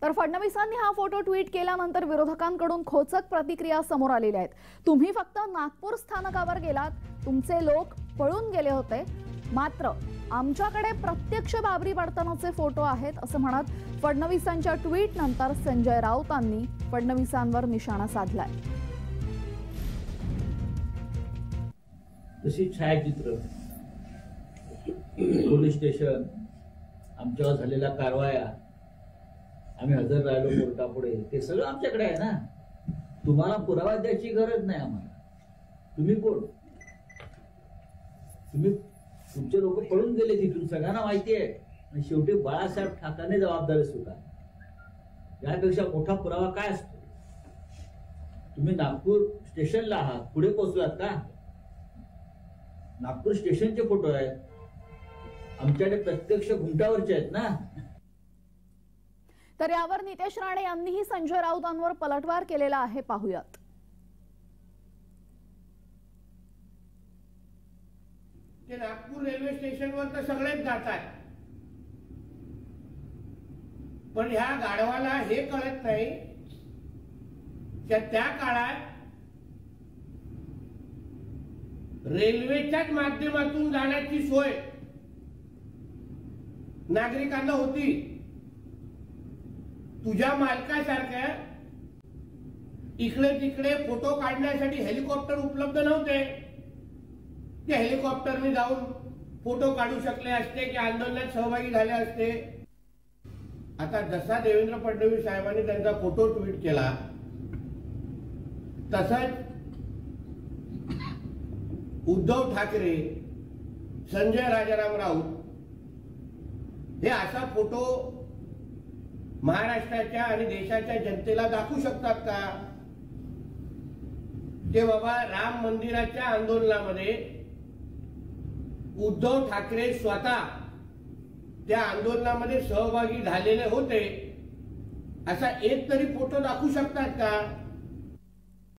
तर फडणवीसांनी हा फोटो ट्विट केल्यानंतर विरोधकांकडून खोचक प्रतिक्रिया समोर आलेल्या आहेत। तुम्ही फक्त नागपूर स्थानकावर गेलात, तुमचे लोक पळून गेले होते, मात्र आमच्याकडे प्रत्यक्ष बाबरी पडतानाचे फोटो आहेत असं म्हणत फडणवीसांच्या ट्विट नंतर संजय राऊतांनी फडणवीसांवर निशाणा साधलाय। तशी छायाचित्र, पोलीस स्टेशन, आमच्यावर झालेल्या कारवाया, आम्ही हजर राहिलो कोर्टापुढे, ते सगळं आमच्याकडे आहे ना। तुम्हाला पुरावा द्यायची गरज नाही आम्हाला। तुम्ही कोण? तुमचे लोक पळून गेले तिथून, सगळ्यांना माहिती आहे। आणि शेवटी बाळासाहेब ठाकरेंनी जबाबदारी स्वीकार। यापेक्षा मोठा पुरावा काय असतो? तुम्ही नागपूर स्टेशनला आहात, पुढे पोहोचलात का? नागपूर स्टेशनचे फोटो आहेत, आमच्याकडे प्रत्यक्ष घुमटावरचे आहेत ना। तर यावर नितेश राणे यांनीही संजय राऊतांवर पलटवार केलेला आहे, पाहूयात। ते नागपूर रेल्वे स्टेशनवर तर सगळेच जातात, पण ह्या गाढवाला हे कळत नाही त्या काळात रेल्वेच्याच माध्यमातून जाण्याची सोय नागरिकांना होती। तुझ्या मालकासारख्या इकडे तिकडे फोटो काढण्यासाठी हेलिकॉप्टर उपलब्ध नव्हते। ते हेलिकॉप्टरने जाऊन फोटो काढू शकले असते की आंदोलनात सहभागी झाले असते। आता जसा देवेंद्र फडणवीस साहेबांनी त्यांचा फोटो ट्विट केला, तसंच उद्धव ठाकरे, संजय राजाराम राऊत हे असा फोटो महाराष्ट्राच्या आणि देशाच्या जनतेला दाखवू शकतात का? ते बाबा राम मंदिराच्या आंदोलनामध्ये उद्धव ठाकरे स्वतः त्या आंदोलनामध्ये सहभागी झालेले होते, असा एक तरी फोटो दाखवू शकतात का?